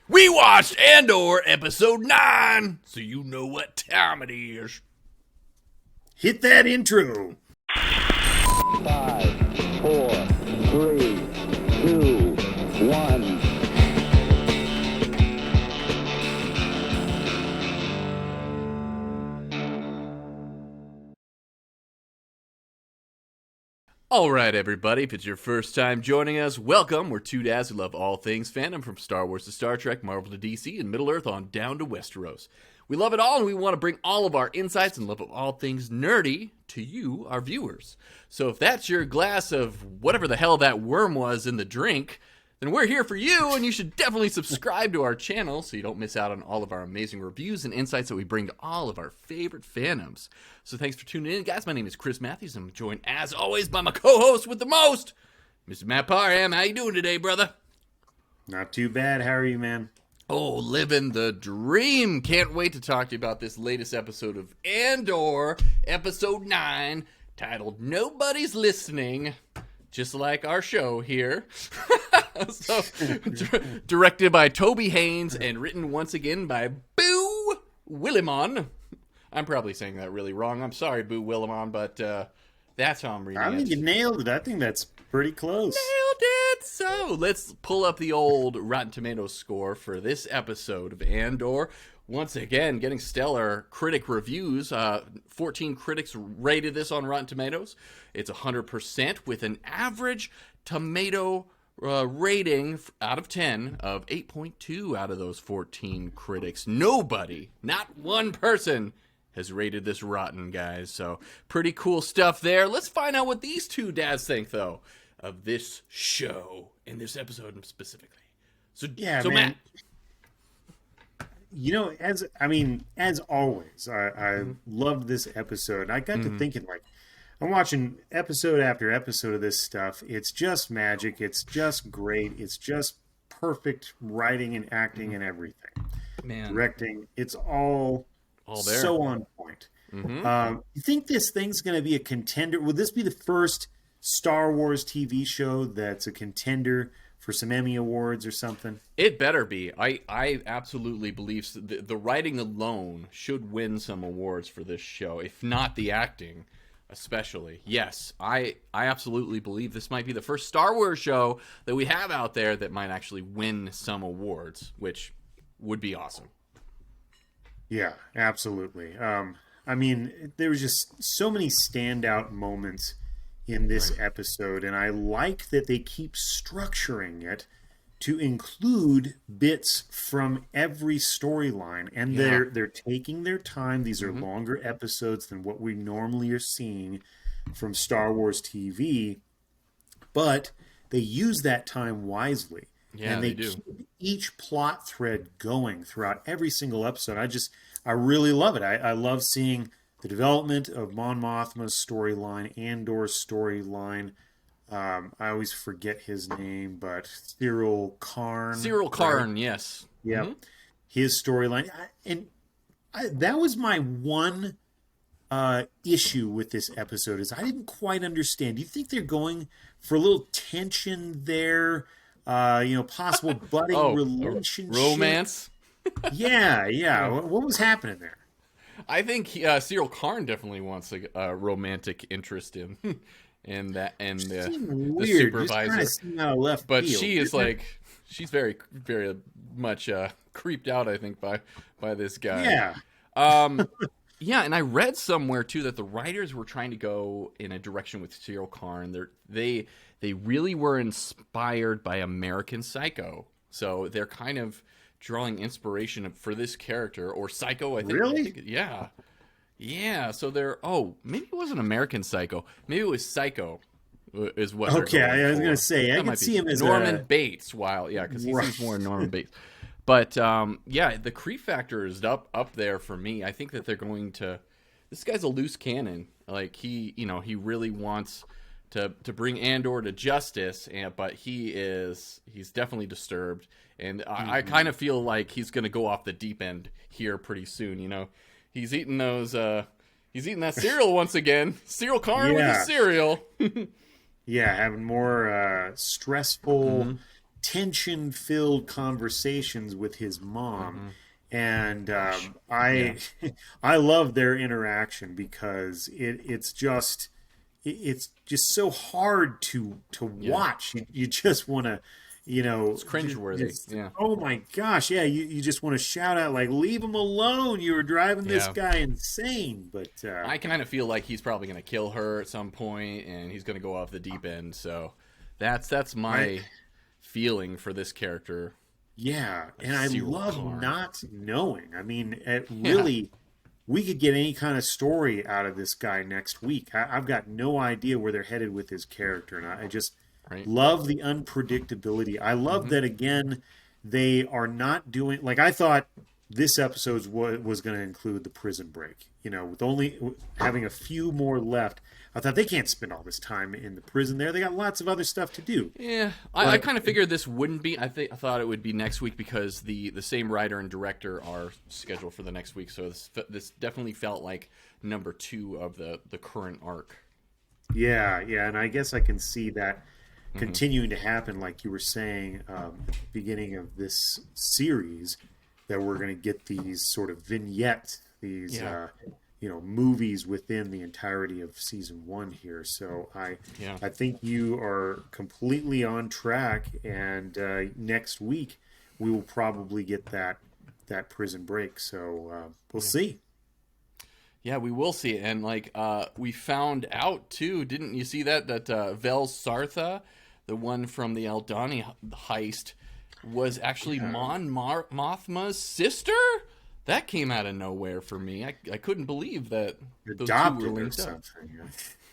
We watched Andor episode 9, so you know what time it is. Hit that intro. 5, 4, 3, 2, 1. All right, everybody, if it's your first time joining us, welcome. We're two dads who love all things fandom, from Star Wars to Star Trek, Marvel to DC, and Middle-earth on down to Westeros. We love it all, and we want to bring all of our insights and love of all things nerdy to you, our viewers. So if that's your glass of whatever the hell that worm was in the drink, then we're here for you, and you should definitely subscribe to our channel so you don't miss out on all of our amazing reviews and insights that we bring to all of our favorite fandoms. So thanks for tuning in, guys. My name is Chris Matthews. I'm joined, as always, by my co-host with the most, Mr. Matt Parham. How you doing today, brother? Not too bad. How are you, man? Oh, living the dream. Can't wait to talk to you about this latest episode of Andor, episode 9, titled Nobody's Listening. Just like our show here. So, directed by Toby Haynes and written once again by Boo Willimon. I'm probably saying that really wrong. I'm sorry, Boo Willimon, but that's how I'm reading it. I think you nailed it. I think that's pretty close. Nailed it! So, let's pull up the old Rotten Tomatoes score for this episode of Andor. Once again, getting stellar critic reviews. 14 critics rated this on Rotten Tomatoes. It's 100% with an average tomato rating out of 10 of 8.2 out of those 14 critics. Nobody, not one person, has rated this rotten, guys. So pretty cool stuff there. Let's find out what these two dads think, though, of this show and this episode specifically. So, Yeah, so man. Matt. You know, as always, I loved this episode. I got to thinking, like, I'm watching episode after episode of this stuff. It's just magic. It's just great. It's just perfect writing and acting and everything. Man. Directing. It's all there. so on point. You think this thing's going to be a contender? Would this be the first Star Wars TV show that's a contender for some Emmy Awards or something? It better be. I absolutely believe the writing alone should win some awards for this show, if not the acting especially. Yes, I absolutely believe this might be the first Star Wars show that we have out there that might actually win some awards, which would be awesome. Yeah, absolutely. I mean, there was just so many standout moments in this episode, and I like that they keep structuring it to include bits from every storyline, and they're taking their time. These are longer episodes than what we normally are seeing from Star Wars TV, but they use that time wisely. Yeah, and they do. keep each plot thread going throughout every single episode. I really love it. I love seeing the development of Mon Mothma's storyline, Andor's storyline. I always forget his name, but Cyril Karn. Cyril Karn, yes. Yeah, his storyline. That was my one issue with this episode, is I didn't quite understand. Do you think they're going for a little tension there? Possible budding relationship? Romance? Yeah. What was happening there? I think Cyril Karn definitely wants a romantic interest in the Weird. supervisor. Just kinda seem out of left But field. she is she's very, very much creeped out, I think, by this guy. Yeah. Yeah, and I read somewhere too that the writers were trying to go in a direction with Cyril Karn. They really were inspired by American Psycho, so they're kind of drawing inspiration for this character, or Psycho. I think. Really? Yeah. So they're maybe it wasn't American Psycho. Maybe it was Psycho. Is what? Okay, they're going I was for. going to say I could see him as Norman Bates. Because he seems more Norman Bates. But the creep factor is up there for me. I think that they're going to. This guy's a loose cannon. Like he really wants to bring Andor to justice, but he's definitely disturbed, and I kind of feel like he's going to go off the deep end here pretty soon. He's eating that cereal once again. Cyril Karn with his cereal. Yeah, having more stressful tension-filled conversations with his mom. And Yeah. I love their interaction because it's just so hard to Yeah. watch. You just want to, It's cringeworthy. Yeah. oh my gosh, yeah, you just want to shout out like, leave him alone. You were driving this Yeah. guy insane. But I kind of feel like he's probably going to kill her at some point, and he's going to go off the deep end. So that's my feeling for this character. yeah, and I Serial love killer. not knowing. I mean, it Yeah. really, we could get any kind of story out of this guy next week. I've got no idea where they're headed with his character, and I just Right. love the unpredictability. I love that again. They are not doing like I thought. This episode was going to include the prison break. With only having a few more left, I thought they can't spend all this time in the prison there. They got lots of other stuff to do. Yeah, I kind of figured this wouldn't be. I thought it would be next week because the same writer and director are scheduled for the next week. So this definitely felt like number 2 of the current arc. Yeah, and I guess I can see that continuing to happen, like you were saying, beginning of this series, that we're going to get these sort of vignettes, these movies within the entirety of season 1 here. So I think you are completely on track, and next week we will probably get that prison break. So we'll see. Yeah, we will see it. And we found out too, didn't you see that Vel Sartha, the one from the Aldani heist, was actually Mon Mothma's sister? That came out of nowhere for me. I couldn't believe that those Adopted two were or linked up. something.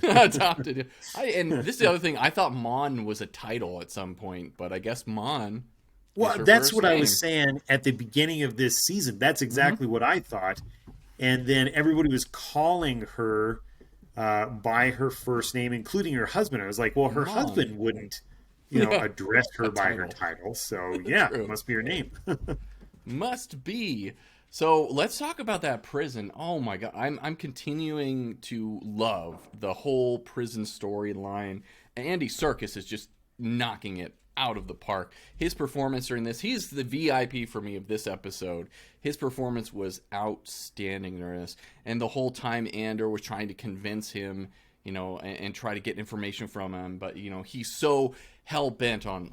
Adopted. And this is the other thing. I thought Mon was a title at some point, but I guess Mon. Well, that's what I was saying at the beginning of this season. That's exactly what I thought. And then everybody was calling her by her first name, including her husband. I was like, well, her husband wouldn't, address her by her title. So, yeah, it must be her name. Must be. So let's talk about that prison. Oh my god, I'm continuing to love the whole prison storyline. Andy Serkis is just knocking it out of the park. His performance during this, he's the VIP for me of this episode. His performance was outstanding during this, and the whole time Andor was trying to convince him, and try to get information from him, but he's so hell bent on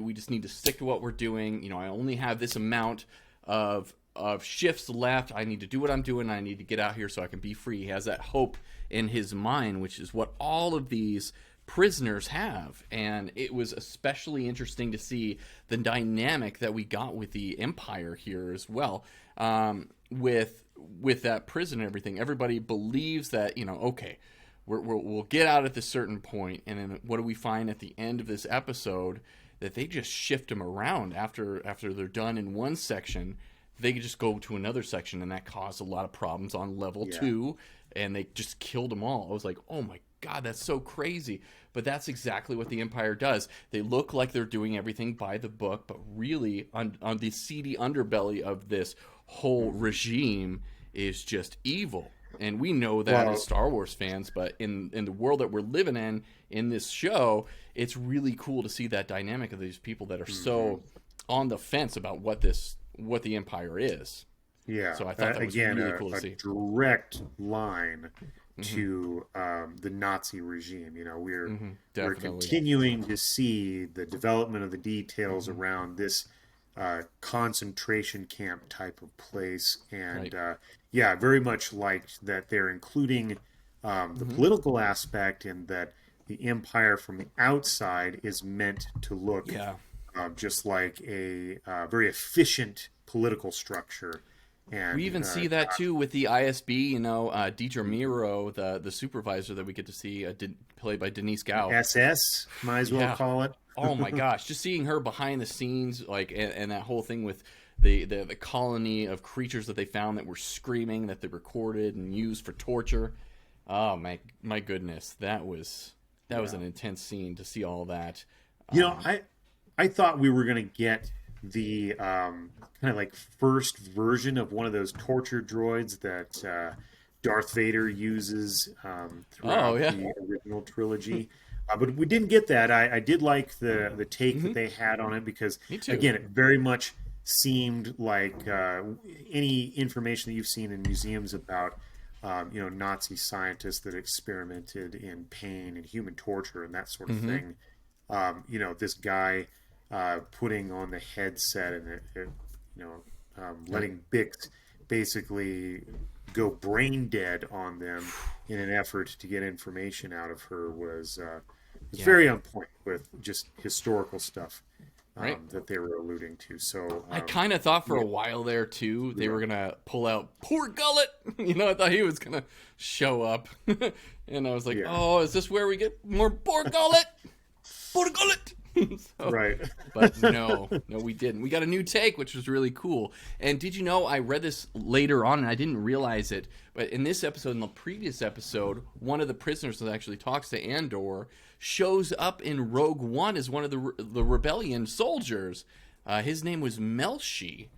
we just need to stick to what we're doing. I only have this amount of shifts left. I need to do what I'm doing. I need to get out here so I can be free. He has that hope in his mind, which is what all of these prisoners have. And it was especially interesting to see the dynamic that we got with the Empire here as well. With that prison and everything, everybody believes that, okay, we'll get out at this certain point, and then what do we find at the end of this episode? That they just shift them around after they're done in one section. They could just go to another section, and that caused a lot of problems on level 2, and they just killed them all. I was like, oh my god, that's so crazy. But that's exactly what the Empire does. They look like they're doing everything by the book, but really on the seedy underbelly of this whole regime is just evil. And we know that as Star Wars fans, but in the world that we're living in this show, it's really cool to see that dynamic of these people that are so on the fence about what the Empire is. Yeah. So I thought that was really cool to see. A direct line to the Nazi regime. We're continuing to see the development of the details around this concentration camp type of place, and very much liked that they're including the political aspect, and that the Empire from the outside is meant to look just like a very efficient political structure. And we even see that too with the ISB, Deidre Miro, the supervisor that we get to see, played by Denise Gow. SS, might as well call it. Oh my gosh, just seeing her behind the scenes, and that whole thing with the colony of creatures that they found that were screaming, that they recorded and used for torture. Oh my goodness, that was an intense scene to see all that. I thought we were going to get the kind of like first version of one of those torture droids that Darth Vader uses throughout the original trilogy. But we didn't get that. I did like the take that they had on it because, Me too. again, it very much seemed like any information that you've seen in museums about, Nazi scientists that experimented in pain and human torture and that sort of thing. This guy putting on the headset and letting Bix basically go brain dead on them in an effort to get information out of her was very on point with just historical stuff that they were alluding to. So I kind of thought for a while there too they were gonna pull out poor Gullet. I thought he was gonna show up, and I was like, "Oh, is this where we get more poor Gullet? Poor Gullet." Right. But no, we didn't. We got a new take, which was really cool. And did you know, I read this later on, and I didn't realize it, but in this episode, in the previous episode, one of the prisoners that actually talks to Andor shows up in Rogue One as one of the rebellion soldiers. His name was Melshi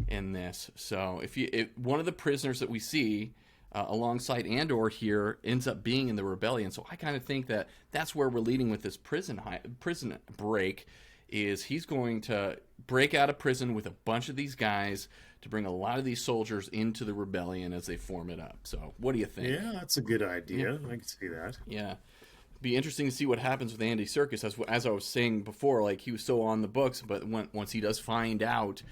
in this. So if one of the prisoners that we see alongside Andor here ends up being in the rebellion. So I kind of think that that's where we're leading with this prison break, is he's going to break out of prison with a bunch of these guys to bring a lot of these soldiers into the rebellion as they form it up. So what do you think? Yeah, that's a good idea. I can see that. Yeah. Be interesting to see what happens with Andy Serkis. As I was saying before, like, he was so on the books, but once he does find out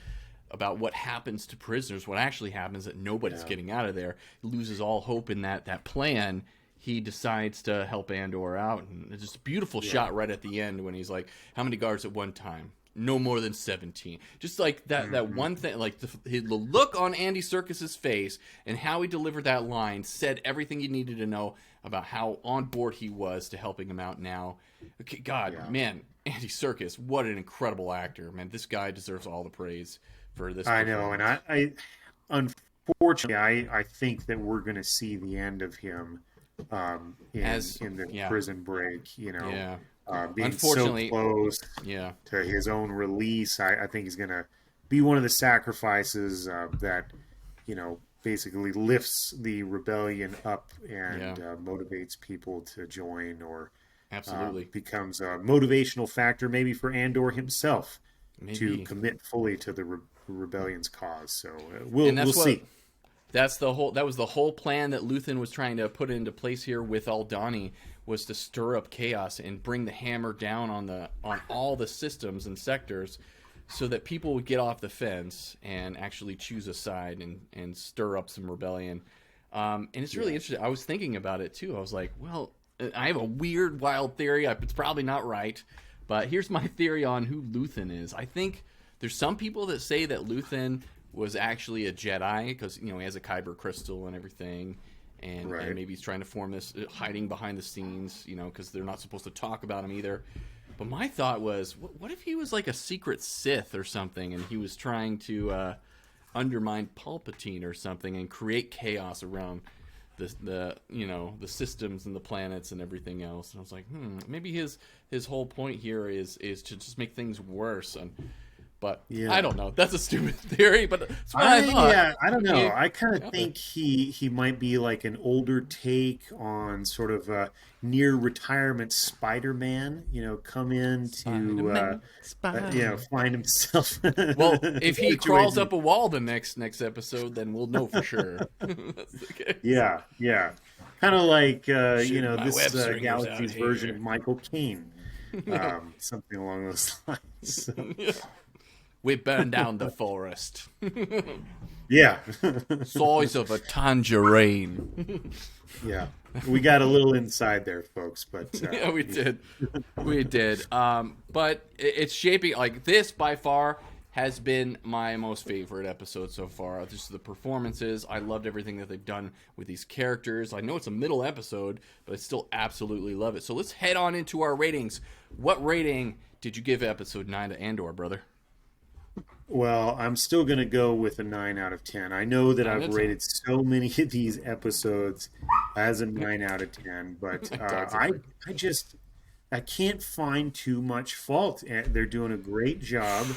about what happens to prisoners, what actually happens, that nobody's getting out of there, he loses all hope in that plan. He decides to help Andor out, and it's just a beautiful shot right at the end when he's like, how many guards at one time? No more than 17. Just like that one thing, like the look on Andy Serkis's face and how he delivered that line said everything you needed to know about how on board he was to helping him out now. Okay, man, Andy Serkis, what an incredible actor, man. This guy deserves all the praise for this. I know, and I unfortunately, I think that we're going to see the end of him in the prison break. Being unfortunately, so close to his own release. I think he's going to be one of the sacrifices that basically lifts the rebellion up and motivates people to join, or absolutely becomes a motivational factor maybe for Andor himself to commit fully to the rebellion's cause. So we'll see. That was the whole plan that Luthen was trying to put into place here with Aldhani, was to stir up chaos and bring the hammer down on all the systems and sectors, so that people would get off the fence and actually choose a side and stir up some rebellion. And it's really interesting. I was thinking about it too. I was like, well, I have a weird, wild theory. It's probably not right, but here's my theory on who Luthen is. I think there's some people that say that Luthen was actually a Jedi because he has a Kyber crystal and everything, and maybe he's trying to form this, hiding behind the scenes, because they're not supposed to talk about him either. But my thought was, what if he was like a secret Sith or something, and he was trying to undermine Palpatine or something and create chaos around the systems and the planets and everything else. And I was like, maybe his whole point here is to just make things worse. But I don't know. That's a stupid theory, but that's what I thought. Yeah, I don't know. I kind of think he might be like an older take on sort of a near retirement Spider-Man. Come in to find himself. Well, if he crawls up a wall the next episode, then we'll know for sure. That's okay. Yeah. Kind of like this Galaxy's version of Michael Caine, something along those lines. We burned down the forest. Yeah. Size of a tangerine. Yeah. We got a little inside there, folks, but... yeah, we did. We did. But it's shaping... Like, this, by far, has been my most favorite episode so far. Just the performances. I loved everything that they've done with these characters. I know it's a middle episode, but I still absolutely love it. So let's head on into our ratings. What rating did you give episode 9 to Andor, brother? Well, I'm still going to go with a 9 out of 10. I know that I've rated so many of these episodes as a 9 out of 10, but I can't find too much fault. They're doing a great job.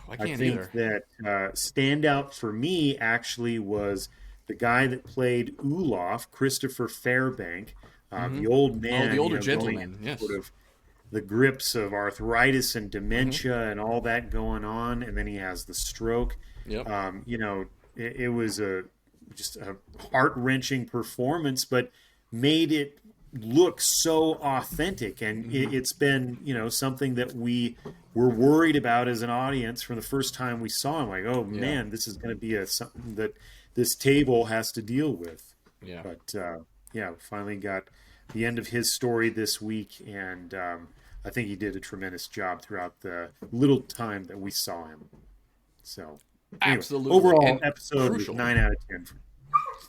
I think that standout for me actually was the guy that played Olaf, Christopher Fairbank, the old man. Oh, the older gentleman, yes. Sort of the grips of arthritis and dementia and all that going on, and then he has the stroke. Yep. It was just a heart-wrenching performance, but made it look so authentic, and it's been something that we were worried about as an audience from the first time we saw him. Like, oh man, this is going to be something that this table has to deal with. Yeah. But we finally got the end of his story this week, and I think he did a tremendous job throughout the little time that we saw him. So, anyway, absolutely. Overall, and episode crucial. was 9 out of 10.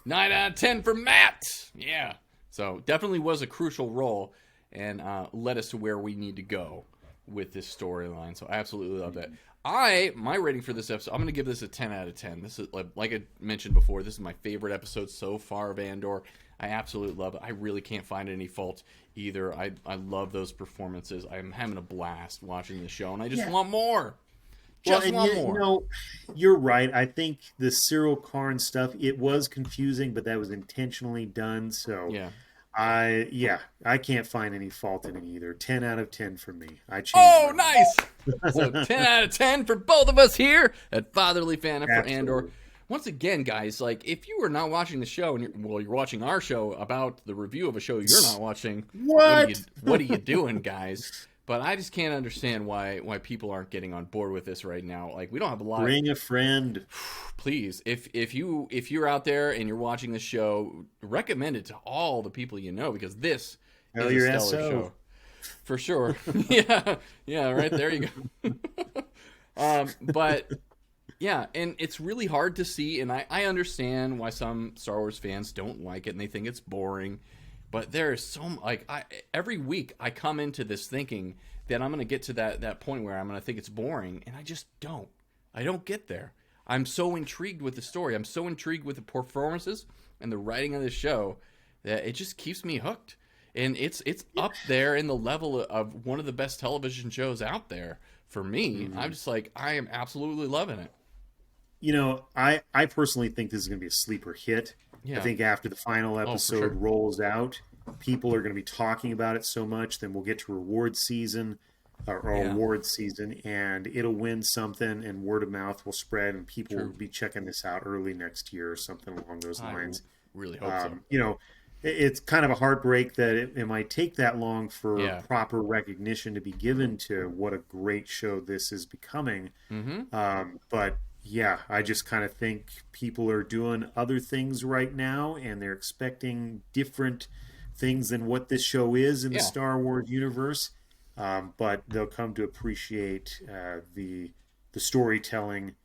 9 out of 10 for Matt. Yeah. So definitely was a crucial role and led us to where we need to go with this storyline. So I absolutely love that. My rating for this episode, I'm going to give this a 10 out of 10. This is, like I mentioned before, this is my favorite episode so far of Andor. I absolutely love it. I really can't find any fault either. I love those performances. I'm having a blast watching the show, and I just want more. More. You're right. I think the Cyril Karn stuff, it was confusing, but that was intentionally done. So I can't find any fault in it either. 10 out of 10 for me. Nice. So 10 out of 10 for both of us here at Fatherly Fandom for Andor. Once again, guys, like if you are not watching the show and you're watching our show about the review of a show you're not watching, what are you doing, guys? But I just can't understand why people aren't getting on board with this right now. Like we don't have a lot. Bring a friend, please. If you're out there and you're watching the show, recommend it to all the people you know because this is a stellar show for sure. yeah, right there you go. But yeah, and it's really hard to see, and I understand why some Star Wars fans don't like it and they think it's boring. But there is every week I come into this thinking that I'm going to get to that point where I'm going to think it's boring, and I just don't. I don't get there. I'm so intrigued with the story. I'm so intrigued with the performances and the writing of the show that it just keeps me hooked. And it's up there in the level of one of the best television shows out there for me. I'm just like, I am absolutely loving it. I personally think this is going to be a sleeper hit. Yeah. I think after the final episode rolls out, people are going to be talking about it so much. Then we'll get to award season, and it'll win something, and word of mouth will spread, and people will be checking this out early next year or something along those lines. I really hope so. It's kind of a heartbreak that it might take that long for proper recognition to be given to what a great show this is becoming. But yeah, I just kind of think people are doing other things right now, and they're expecting different things than what this show is in the Star Wars universe. But they'll come to appreciate the storytelling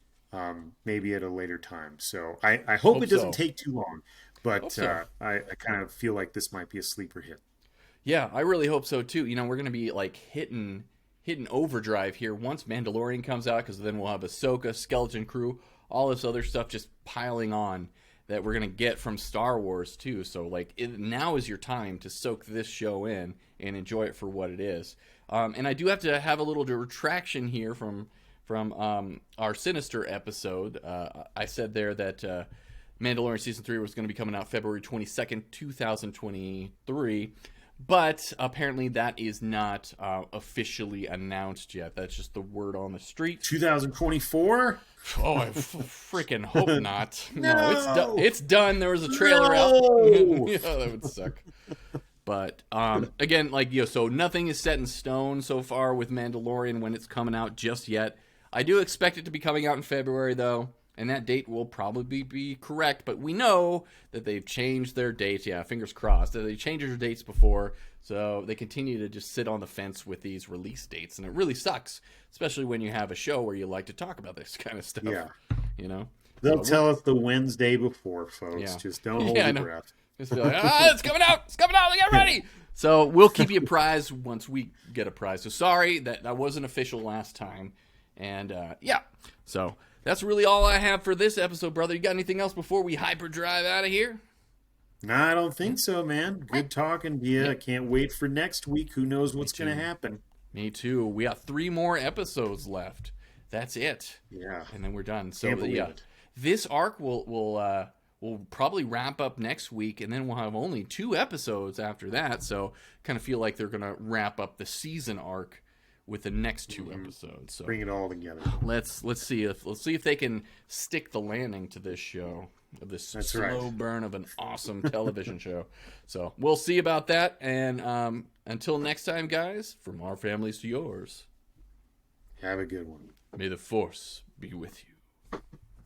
maybe at a later time. So I hope it doesn't take too long. But I kind of feel like this might be a sleeper hit. Yeah, I really hope so too. We're going to be like hitting overdrive here once Mandalorian comes out, because then we'll have Ahsoka, Skeleton Crew, all this other stuff just piling on that we're going to get from Star Wars too. So now is your time to soak this show in and enjoy it for what it is. And I do have to have a little retraction here from our Sinister episode. I said there that Mandalorian Season 3 was going to be coming out February 22nd, 2023. But apparently that is not officially announced yet. That's just the word on the street. 2024? Oh, I freaking hope not. No, it's done. There was a trailer out. Yeah, that would suck. But again, so nothing is set in stone so far with Mandalorian when it's coming out just yet. I do expect it to be coming out in February, though. And that date will probably be correct, but we know that they've changed their dates. Yeah, fingers crossed. They changed their dates before, so they continue to just sit on the fence with these release dates, and it really sucks, especially when you have a show where you like to talk about this kind of stuff. Yeah, they'll tell us the Wednesday before, folks. Yeah. Just don't hold your breath. Just be like, it's coming out! It's coming out! Get ready! So we'll keep you apprised once we get a prize. So sorry that wasn't official last time, and so. That's really all I have for this episode, brother. You got anything else before we hyperdrive out of here? No, I don't think so, man. Good talking to you. I can't wait for next week. Who knows what's going to happen? Me too. We got 3 more episodes left. That's it. Yeah. And then we're done. So this arc will we'll probably wrap up next week, and then we'll have only 2 episodes after that. So kind of feel like they're going to wrap up the season arc with the next 2 episodes. So bring it all together. let's see if they can stick the landing to this show, this slow burn of an awesome television show. So we'll see about that. And until next time, guys, from our families to yours, have a good one. may the Force be with you.